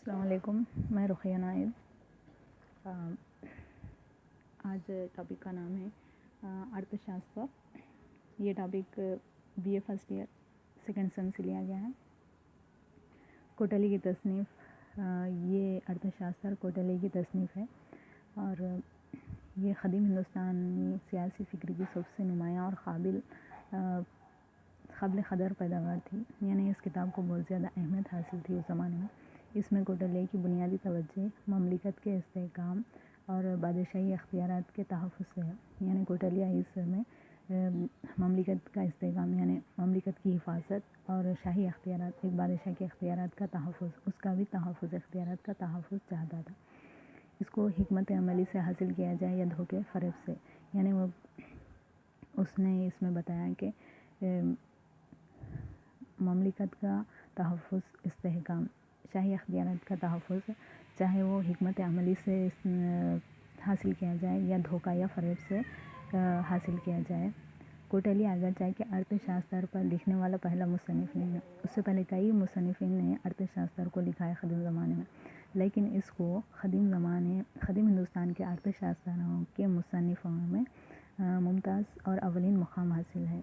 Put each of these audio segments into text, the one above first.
السلام علیکم، میں رقیہ نائب۔ آج ٹاپک کا نام ہے ارتھ شاستر۔ یہ topic B A first year second sem سے لیا گیا ہے۔ کوٹلی کی تصنیف، یہ ارتھ شاستر کوٹلی کی تصنیف ہے اور یہ قدیم ہندوستانی سیاسی فکر کی سب سے نمایاں اور قابل قدر پیداوار تھی، یعنی اس کتاب کو بہت زیادہ اہمیت حاصل تھی اس زمانے میں۔ اس میں کوٹلی کی بنیادی توجہ مملکت کے استحکام اور بادشاہی اختیارات کے تحفظ سے ہے، یعنی کوٹلیہ اس میں مملکت کا استحکام یعنی مملکت کی حفاظت اور شاہی اختیارات، ایک بادشاہ کے اختیارات کا تحفظ، اس کا بھی تحفظ، اختیارات کا تحفظ چاہتا تھا۔ اس کو حکمت عملی سے حاصل کیا جائے یا دھوکے فریب سے، یعنی وہ اس نے اس میں بتایا کہ مملکت کا تحفظ، استحکام، شاہی اختیارات کا تحفظ، چاہے وہ حکمت عملی سے حاصل کیا جائے یا دھوکہ یا فریب سے حاصل کیا جائے۔ کوٹلی اگرچہ کہ ارتھ شاستر پر لکھنے والا پہلا مصنف نہیں ہے، اس سے پہلے کئی مصنفین نے ارتھ شاستر کو لکھا ہے قدیم زمانے میں، لیکن اس کو قدیم ہندوستان کے ارتھ شاستروں کے مصنفوں میں ممتاز اور اولین مقام حاصل ہے۔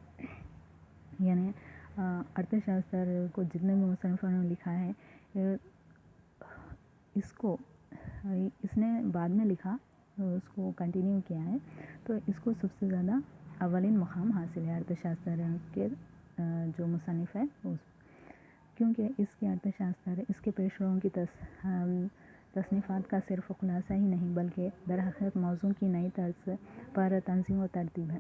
یعنی ارتھ شاستر کو جتنے بھی مصنفوں نے لکھا ہے، اس نے بعد میں لکھا، اس کو کنٹینیو کیا ہے، تو اس کو سب سے زیادہ اولین مقام حاصل ہے ارتھ شاستر کے جو مصنف ہے کیونکہ اس کے ارتھ شاستر اس کے پیشروؤں کی تصنیفات کا صرف خلاصہ ہی نہیں بلکہ درحقیقت موضوع کی نئی طرز پر تنظیم و ترتیب ہے۔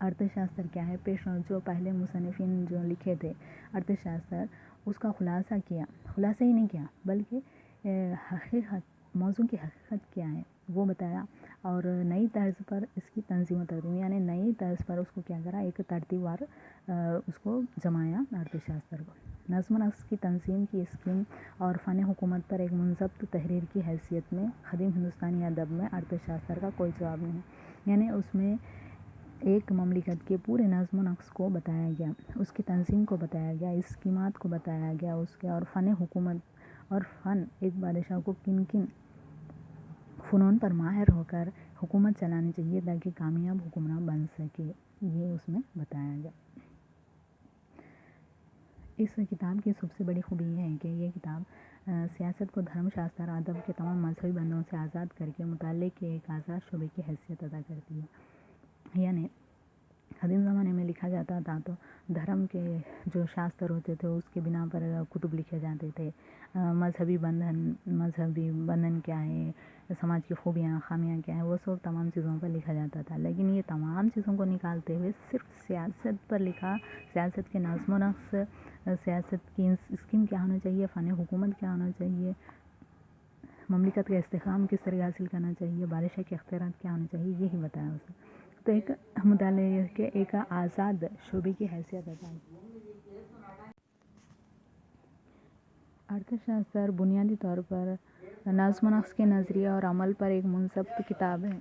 ارتھ شاستر کیا ہے؟ پیشرو جو پہلے مصنفین جو لکھے تھے ارتھ شاستر، اس کا خلاصہ ہی نہیں کیا بلکہ موضوع کی حقیقت کیا ہے وہ بتایا، اور نئی طرز پر اس کی تنظیم و ترتیب، یعنی نئی طرز پر اس کو کیا کرا، ایک ترتیب وار اس کو جمایا ارتھ شاستر کو۔ نظم و نسق کی تنظیم کی اسکیم اور فن حکومت پر ایک منضبط تحریر کی حیثیت میں قدیم ہندوستانی ادب میں ارتھ شاستر کا کوئی جواب نہیں ہے، یعنی اس میں ایک مملکت کے پورے نظم و نسق کو بتایا گیا، اس کی تنظیم کو بتایا گیا، اسکیمات کو بتایا گیا، اس کے اور فن حکومت اور ایک بادشاہ کو کن فنون پر ماہر ہو کر حکومت چلانی چاہیے تاکہ کامیاب حکمراں بن سکے، یہ اس میں بتایا گیا۔ اس کتاب کی سب سے بڑی خوبی یہ ہے کہ یہ کتاب سیاست کو دھرم شاستر ادب کے تمام مذہبی بندوں سے آزاد کر کے مطالعے کے ایک آزاد شعبے کی حیثیت ادا کرتی ہے۔ یعنی قدیم زمانے میں لکھا جاتا تھا تو دھرم کے جو شاستر ہوتے تھے اس کے بنا پر کتب لکھے جاتے تھے، مذہبی بندھن کیا ہے، سماج کی خوبیاں خامیاں کیا ہیں، وہ سب تمام چیزوں پر لکھا جاتا تھا، لیکن یہ تمام چیزوں کو نکالتے ہوئے صرف سیاست پر لکھا، سیاست کے نظم و نسق، سیاست کی اسکیم کیا ہونا چاہیے، فن حکومت کیا ہونا چاہیے، مملکت کا استحکام کس طرح حاصل کرنا چاہیے، بادشاہ کے اختیارات کیا ہونے چاہیے، یہی بتایا اس نے۔ تو ایک مطالعے کے ایک آزاد شعبے کی حیثیت ادا کی۔ ارتھ شاستر بنیادی طور پر نظم و نسق کے نظریے اور عمل پر ایک منضبط کتاب ہے۔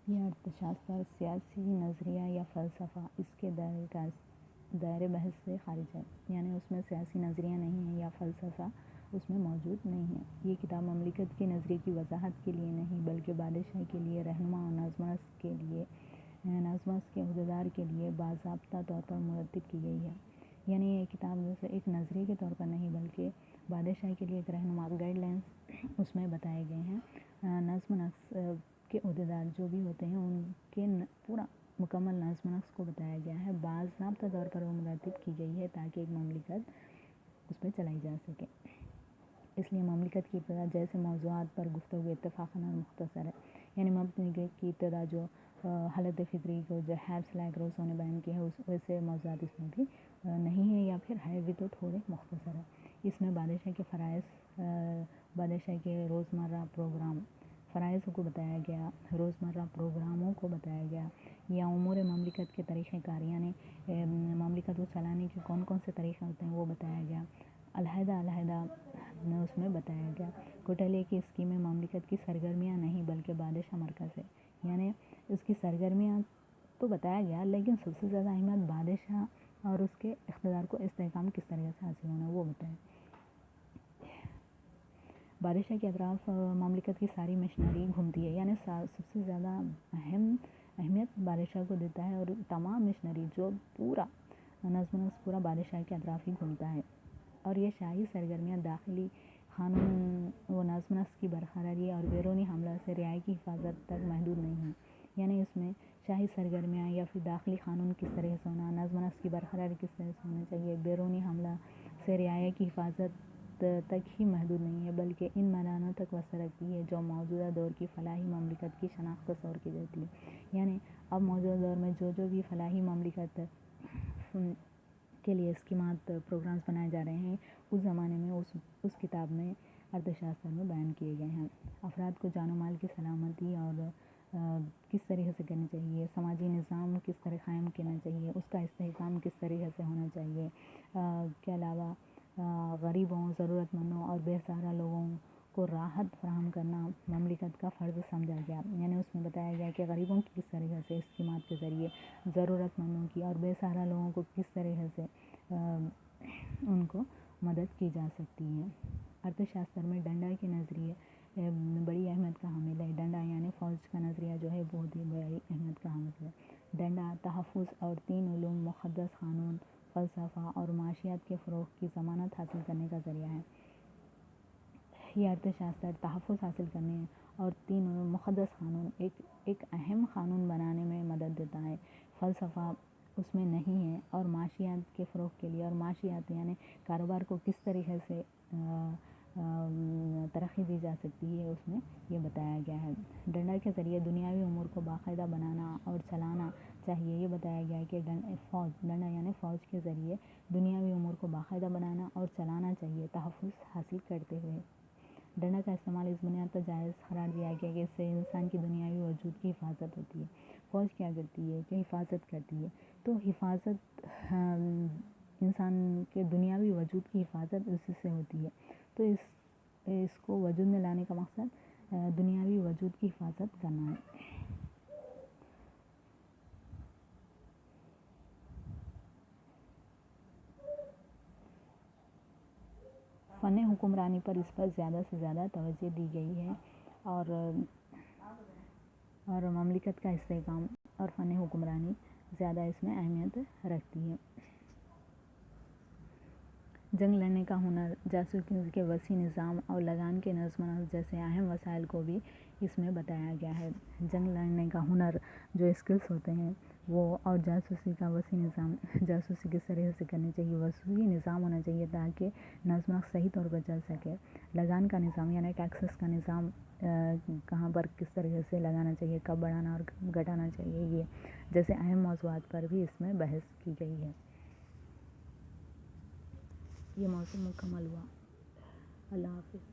یہ ارتھ شاستر سیاسی نظریہ یا فلسفہ اس کے دائرے بحث سے خارج ہے، یعنی اس میں سیاسی نظریہ نہیں ہے یا فلسفہ اس میں موجود نہیں ہے۔ یہ کتاب مملکت کے نظریے کی وضاحت کے لیے نہیں بلکہ بادشاہ کے لیے رہنما اور نظم و نسق کے عہدیدار کے لیے باضابطہ طور پر مرتب کی گئی ہے۔ یعنی یہ کتاب جیسے ایک نظریے کے طور پر نہیں بلکہ بادشاہ کے لیے ایک رہنما گائیڈ لائنز اس میں بتائے گئے ہیں۔ نظم و نسق کے عہدیدار جو بھی ہوتے ہیں ان کے پورا مکمل نظم و نسق کو بتایا گیا ہے، باضابطہ طور پر وہ مرتب کی گئی ہے تاکہ ایک مملکت اس پہ چلائی جا سکے۔ اس لیے مملکت کی ابتدا جیسے موضوعات پر گفتگو اتفاقاً اور مختصر ہے، یعنی مملکت کی ابتدا جو حالت فطری کو جو ہیبس لائک روسو نے بیان کی ہے ویسے موضوعات اس میں بھی نہیں ہے، یا پھر ہے بھی تو تھوڑے مختصر ہے۔ اس میں بادشاہ کے فرائض، بادشاہ کے روزمرہ پروگرام، فرائض کو بتایا گیا، روزمرہ پروگراموں کو بتایا گیا، یا امور مملکت کے طریقہ کار، یعنی مملکت کو چلانے کے کون کون سے طریقے ہوتے ہیں وہ بتایا گیا، علیحدہ اس میں بتایا گیا۔ کوٹلی کی اسکیمیں مملکت کی سرگرمیاں نہیں بلکہ بادشاہ مرکز ہے، یعنی اس کی سرگرمیاں تو تو بتایا گیا، لیکن سب سے زیادہ اہمیت بادشاہ اور اس کے اقتدار کو استحکام کس طریقے سے حاصل ہونا وہ بتائیں۔ بادشاہ کے اطراف مملکت کی ساری مشنری گھومتی ہے، یعنی سب سے زیادہ اہمیت بادشاہ کو دیتا ہے، اور تمام مشنری جو پورا نظم و نسق پورا بادشاہ کے اطراف ہی گھومتا ہے، اور یہ شاہی سرگرمیاں داخلی قانون و نظم و نسق کی برقراری اور بیرونی حملہ سے رعایا کی حفاظت تک محدود نہیں ہیں، یعنی اس میں شاہی سرگرمیاں یا پھر داخلی قانون کس طرح سے ہونا، نظم و نسق کی برقراری کس طرح سے ہونا چاہیے، بیرونی حملہ سے رعایا کی حفاظت تک ہی محدود نہیں ہے، بلکہ ان میدانوں تک وسعت رکھتی ہے جو موجودہ دور کی فلاحی مملکت کی شناخت تصور کی جاتی ہے۔ یعنی اب موجودہ دور میں جو بھی فلاحی مملکت کے لیے اسکیمات پروگرامز بنائے جا رہے ہیں، اس زمانے میں اس کتاب میں ارتھ شاستر میں بیان کیے گئے ہیں۔ افراد کو جان و مال کی سلامتی اور کس طریقے سے کرنی چاہیے، سماجی نظام کس طرح قائم کرنا چاہیے، اس کا استحکام کس طریقے سے ہونا چاہیے، کے علاوہ غریبوں، ضرورت مندوں اور بے سہارا لوگوں کو راحت فراہم کرنا مملکت کا فرض سمجھا گیا، یعنی اس میں بتایا گیا کہ غریبوں کی کس طریقے سے اسکیمات کے ذریعے، ضرورت مندوں کی اور بے سہارا لوگوں کو کس طریقے سے ان کو مدد کی جا سکتی ہے۔ ارتھ شاستر میں ڈنڈا کے نظریے بڑی اہمیت کا حامل ہے۔ ڈنڈا یعنی فوج کا نظریہ جو ہے بہت ہی بڑی اہمیت کا حامل ہے۔ ڈنڈا تحفظ اور 3 علوم، مقدس قانون، فلسفہ اور معاشیات کے فروغ کی ضمانت حاصل کرنے کا ذریعہ ہے۔ یہ ارتھ شاستر تحفظ حاصل کرنے اور 3 علوم، مقدس قانون ایک اہم قانون بنانے میں مدد دیتا ہے، فلسفہ اس میں نہیں ہے، اور معاشیات کے فروغ کے لیے، اور معاشیات یعنی کاروبار کو کس طریقے سے ترقی دی جا سکتی ہے، اس میں یہ بتایا گیا ہے۔ ڈنڈا کے ذریعے دنیاوی امور کو باقاعدہ بنانا اور چلانا چاہیے، یہ بتایا گیا ہے کہ ڈنڈا یعنی فوج کے ذریعے دنیاوی امور کو باقاعدہ بنانا اور چلانا چاہیے، تحفظ حاصل کرتے ہوئے۔ ڈنڈا کا استعمال اس بنیاد پر جائز قرار دیا گیا کہ اس سے انسان کی دنیاوی وجود کی حفاظت ہوتی ہے۔ فوج کیا کرتی ہے کہ حفاظت کرتی ہے، تو حفاظت انسان کے دنیاوی وجود کی حفاظت اسی سے ہوتی ہے، تو اس کو وجود میں لانے کا مقصد دنیاوی وجود کی حفاظت کرنا ہے۔ فن حکمرانی پر اس پر زیادہ سے زیادہ توجہ دی گئی ہے، اور مملکت کا استحکام اور فن حکمرانی زیادہ اس میں اہمیت رکھتی ہے۔ جنگ لڑنے کا ہنر، جاسوسی کے وسیع نظام اور لگان کے نظم و نسق جیسے اہم وسائل کو بھی اس میں بتایا گیا ہے۔ جنگ لڑنے کا ہنر، جو اسکلز ہوتے ہیں وہ، اور جاسوسی کا وسیع نظام، جاسوسی کس طرح سے کرنی چاہیے، وسیع نظام ہونا چاہیے تاکہ نظم و نسق صحیح طور پر چل سکے۔ لگان کا نظام یعنی ٹیکسز کا نظام، کہاں پر کس طریقے سے لگانا چاہیے، کب بڑھانا اور کب گھٹانا چاہیے، یہ جیسے اہم موضوعات پر بھی اس میں بحث کی گئی ہے۔ یہ موضوع مکمل ہوا۔ اللہ حافظ۔